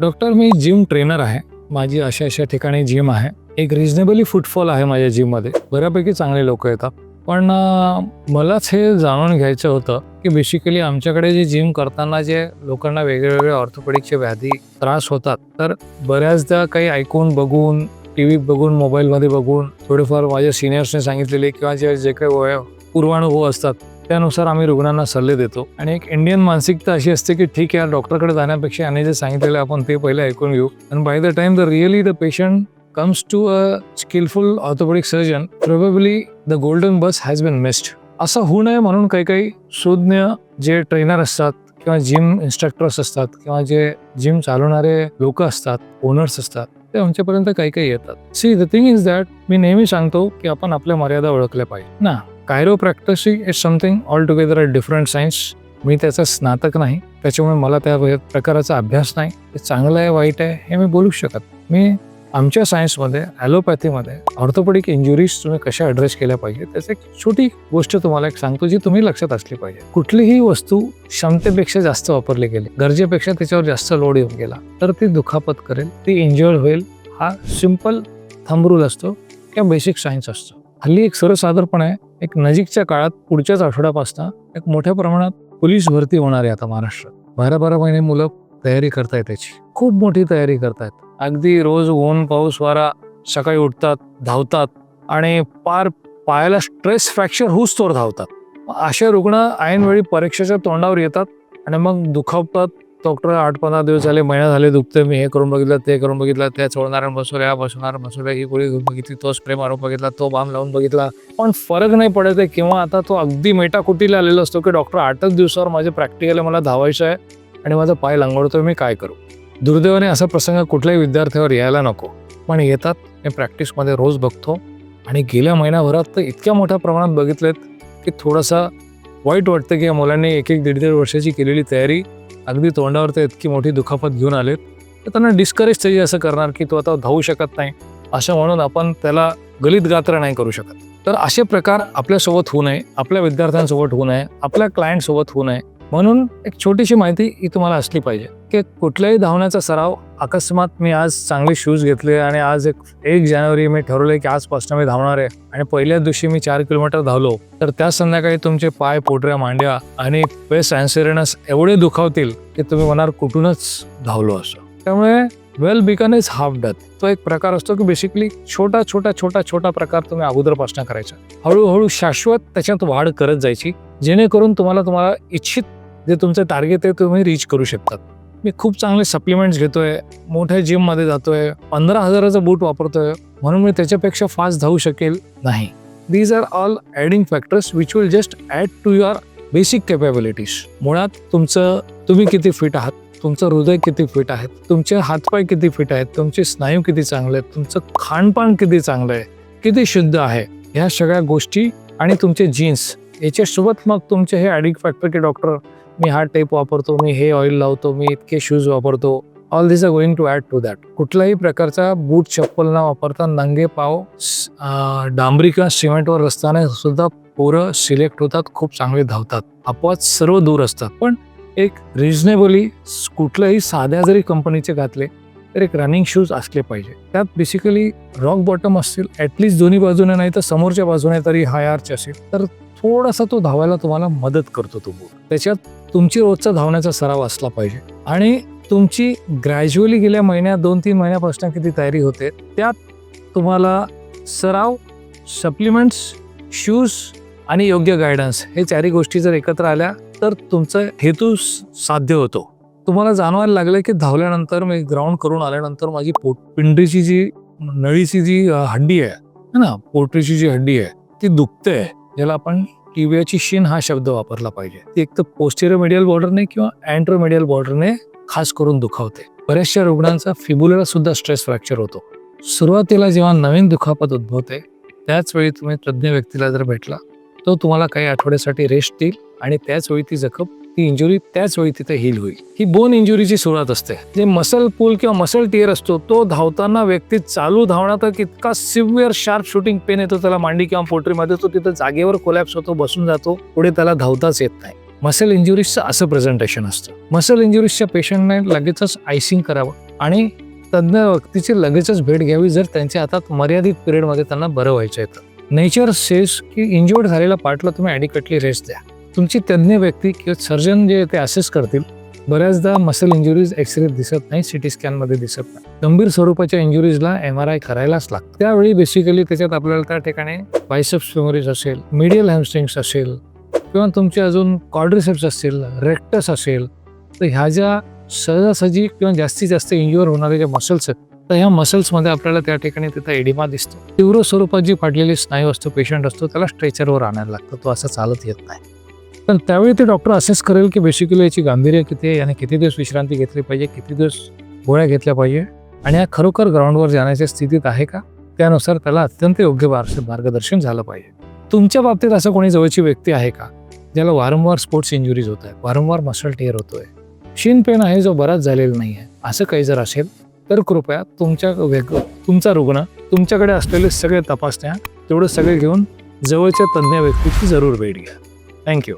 Doctor, मी gym trainer आहे. माझी अशा ठिकाणी जिम आहे. एक रिजनेबली फुटफॉल आहे माझ्या जिममध्ये. बऱ्यापैकी चांगले लोक येतात. पण मलाच हे जाणून घ्यायचं होतं की बेसिकली आमच्याकडे जे जिम करताना जे लोकांना वेगवेगळे ऑर्थोपेडिकचे व्याधी त्रास होतात, तर बऱ्याचदा काही ऐकून बघून, टीव्ही बघून, मोबाईलमध्ये बघून, थोडेफार माझ्या सिनियर्सने सांगितलेले किंवा जे काही पूर्वानुभव असतात त्यानुसार आम्ही रुग्णांना सल्ले देतो. आणि एक इंडियन मानसिकता अशी असते की ठीक आहे, डॉक्टरकडे जाण्यापेक्षा याने जे सांगितलेलं आपण ते पहिले ऐकून घेऊ. आणि by the time the patient comes to a skillful orthopedic surgeon, probably the golden bus has been missed. असं होऊ नये म्हणून काही सुज्ञ जे ट्रेनर असतात किंवा जिम इन्स्ट्रक्टर्स असतात किंवा जे जिम चालवणारे लोक असतात, ओनर्स असतात, ते आमच्यापर्यंत काही येतात. See, the thing is that मी नेहमी सांगतो की आपण आपल्या मर्यादा ओळखल्या पाहिजे ना. Chiropracticing is something all together a different science. मी त्याचा स्नातक नाही, त्याच्यामुळे मला त्या प्रकाराचा अभ्यास नाही. ते चांगलं आहे वाईट आहे हे मी बोलू शकत. मी आमच्या सायन्समध्ये, ॲलोपॅथीमध्ये ऑर्थोपेडिक इंजुरीज तुम्ही कशा ॲड्रेस केल्या पाहिजे त्याची एक छोटी गोष्ट तुम्हाला एक सांगतो जी तुम्ही लक्षात असली पाहिजे. कुठलीही वस्तू क्षमतेपेक्षा जास्त वापरली गेली, गरजेपेक्षा त्याच्यावर जास्त लोड येऊन गेला, तर ती दुखापत करेल, ती इंजर्ड होईल. हा सिम्पल थंब रूल असतो किंवा बेसिक सायन्स असतो. हल्ली एक सर्वसाधारणपणे एक नजीकच्या काळात पुढच्याच आठवड्यापासून एक मोठ्या प्रमाणात पोलीस भरती होणार आहे आता महाराष्ट्रात. 12 महिने मुलं तयारी करतायत, त्याची खूप मोठी तयारी करतायत. अगदी रोज ऊन पाऊस वारा, सकाळी उठतात, धावतात आणि पार पायाला स्ट्रेस फ्रॅक्चर होऊच तोवर धावतात. असे रुग्ण ऐनवेळी परीक्षेच्या तोंडावर येतात आणि मग दुखावतात. डॉक्टर 8-15 दिवस झाले, महिना झाले दुखते, मी हे करून बघितलं, ते करून बघितलं, त्या चोळणाऱ्या बसवल्या, ही गोळी घेऊन बघितली, तो स्प्रे मारून बघितला, तो बाम लावून बघितला, पण फरक नाही पडत आहे. किंवा आता तो अगदी मेटाकुटीला आलेला असतो की डॉक्टर 8च दिवसावर माझे प्रॅक्टिकल आहे, मला धावायचं आहे आणि माझा पाय लंगडतोय, मी काय करू. दुर्दैवाने असा प्रसंग कुठल्याही विद्यार्थ्यावर यायला नको, पण येतात. मी प्रॅक्टिसमध्ये रोज बघतो आणि गेल्या महिनाभरात तर इतक्या मोठ्या प्रमाणात बघितलेत की थोडासा वाईट वाटतं की या मुलांनी 1-1.5 वर्षाची केलेली तयारी अगदी तोंडावर तर इतकी मोठी दुखापत घेऊन आलेत, तर त्यांना डिस्करेज तरी असं करणार की तो आता धावू शकत नाही, असं म्हणून आपण त्याला गलित गात्र नाही करू शकत. तर असे प्रकार आपल्यासोबत होऊ नये, आपल्या विद्यार्थ्यांसोबत होऊ नये, आपल्या क्लायंटसोबत होऊ नये, म्हणून एक छोटीशी माहिती ही तुम्हाला असली पाहिजे की कुठल्याही धावण्याचा सराव अकस्मात मी आज चांगले शूज घेतले आणि आज 1 जानेवारी मी ठरवले की आजपासून मी धावणार आहे आणि पहिल्या दिवशी मी 4 किलोमीटर धावलो, तर त्या संध्याकाळी तुमचे पाय, पोटऱ्या, मांड्या आणि पेस अँसेरनस एवढे दुखावतील की तुम्ही म्हणाल कुठूनच धावलो असं. त्यामुळे वेल बिकन इज हाफ डन. तो एक प्रकार असतो की बेसिकली छोटा प्रकार तुम्ही अगोदरपासून करायचा, हळूहळू शाश्वत त्याच्यात वाढ करत जायची, जेणेकरून तुम्हाला इच्छित जे तुमचं टार्गेट आहे तुम्ही रीच करू शकतात. मी खूप चांगले सप्लिमेंट्स घेतोय, मोठ्या जिममध्ये जातोय, 15,000चा बूट वापरतोय, म्हणून मी त्याच्यापेक्षा फास्ट धावू शकेल नाही. These are all adding factors which will just add to your basic capabilities. मुळात तुम्ही किती फिट आहात, तुमचं हृदय किती फिट आहे, तुमचे हातपाय किती फिट आहेत, तुमचे स्नायू किती चांगले आहेत, तुमचं खानपान किती चांगलं आहे, किती शुद्ध आहे, ह्या सगळ्या गोष्टी आणि तुमचे जीन्स याच्यासोबत मग तुमचे हे ॲडिंग फॅक्टर की डॉक्टर मी हा टेप वापरतो, मी हे ऑइल लावतो, मी इतके शूज वापरतो, all this are going to add to that. कुठलाही प्रकारचा बूट चप्पल न वापरता नंगे पाव डांबरी किंवा सिमेंटवर रस्त्याने सुद्धा पोरं सिलेक्ट होतात, खूप चांगले धावतात, अपवाद सर्व दूर असतात. पण एक रिजनेबली कुठल्याही साध्या जरी कंपनीचे घातले तर एक रनिंग शूज असले पाहिजे. त्यात बेसिकली रॉक बॉटम असतील, ॲटलिस्ट दोन्ही बाजूने नाही तर समोरच्या बाजूने तरी हाय आर्च असेल, तर थोडासा तो धावायला तुम्हाला मदत करतो तो बूट. त्याच्यात तुमची रोजचा धावण्याचा सराव असला पाहिजे आणि तुमची ग्रॅज्युअली गेल्या 2-3 महिन्यापासून किती तयारी होते त्यात तुम्हाला सराव, सप्लिमेंट्स, शूज आणि योग्य गायडन्स हे 4 गोष्टी जर एकत्र आल्या तर तुमचा हेतू साध्य होतो. तुम्हाला जाणवायला लागलं की धावल्यानंतर मी ग्राउंड करून आल्यानंतर माझी पिंडीची जी नळीची जी हड्डी आहे ना, पोटरीची जी हड्डी आहे ती दुखते, ज्याला आपण टिबियाची शिन हा शब्द वापरला पाहिजे. ती एक तर पोस्टेरियर मेडियल बॉर्डरने किंवा अँट्रो मेडियल बॉर्डरने खास करून दुखावते. बऱ्याचशा रुग्णांचा फिबुलरला सुद्धा स्ट्रेस फ्रॅक्चर होतो. सुरुवातीला जेव्हा नवीन दुखापत उद्भवते त्याच वेळी तुम्ही तज्ज्ञ व्यक्तीला जर भेटला तो तुम्हाला काही आठवड्यासाठी रेस्ट देईल आणि त्याच वेळी ती इंजुरी त्याच वेळी तिथे हील होईल. ही बोन इंजुरीची सुरुवात असते. जे मसल पूल किंवा मसल टिअर असतो तो धावताना व्यक्ती चालू धावण्यात इतका सिव्हिअर शार्प शूटिंग पेन येतो त्याला मांडी किंवा पोटरीमध्ये, तो तिथं जागेवर कोलॅप्स होतो, बसून जातो, पुढे त्याला धावताच येत नाही. मसल इंजुरीजचं असं प्रेझेंटेशन असतं. मसल इंजुरीजच्या पेशंटने लगेचच आयसिंग करावं, आणि तज्ज्ञ व्यक्तीची लगेचच भेट घ्यावी जर त्यांच्या हातात मर्यादित पिरियडमध्ये त्यांना बरं व्हायचं येतं. नेचर सेज की इंज्युअर्ड झालेल्या पार्टला तुम्ही ॲडिक्वेटली रेस्ट द्या. तुमची तज्ज्ञ व्यक्ती किंवा सर्जन जे ते असेस करतील. बऱ्याचदा मसल इंजुरीज एक्सरेत दिसत नाही, सिटी स्कॅनमध्ये दिसत नाही. गंभीर स्वरूपाच्या इंजुरीजला MRI करायलाच लागतं. त्यावेळी बेसिकली त्याच्यात आपल्याला त्या ठिकाणी बायसेप्स फेमोरिस असेल, मीडियल हॅमस्ट्रिंग्स असेल किंवा तुमचे अजून क्वाड्रिसेप्स असतील, रेक्टस असेल, तर ह्या ज्या सहजासहजी किंवा जास्तीत जास्त इंज्युअर होणारे जे मसल्स आहेत, तर ह्या मसल्समध्ये आपल्याला त्या ठिकाणी तिथं एडिमा दिसतो. तीव्र स्वरूपात जी फाटलेली स्नायू असतो, पेशंट असतो, त्याला स्ट्रेचरवर आणायला लागतं. तो असं चालत येत नाही. पण त्यावेळी ते डॉक्टर असेस करेल की बेसिकली याची गांभीर्य किती आहे, याने किती दिवस विश्रांती घेतली पाहिजे, किती दिवस गोळ्या घेतल्या पाहिजे आणि हा खरोखर ग्राउंडवर जाण्याच्या स्थितीत आहे का, त्यानुसार त्याला अत्यंत योग्य मार्गदर्शन झालं पाहिजे. तुमच्या बाबतीत असं कोणी जवळची व्यक्ती आहे का ज्याला वारंवार स्पोर्ट्स इंजुरीज होत आहेत, वारंवार मसल टेअर होतोय, शिन पेन आहे जो बराच झालेला नाही आहे, असं काही जर असेल तर कृपया तुमचा रुग्ण तुमच्याकडे असलेले सगळे तपासण्या तेवढं सगळे घेऊन जवळच्या तज्ज्ञ व्यक्तीची जरूर भेट घ्या. थँक्यू.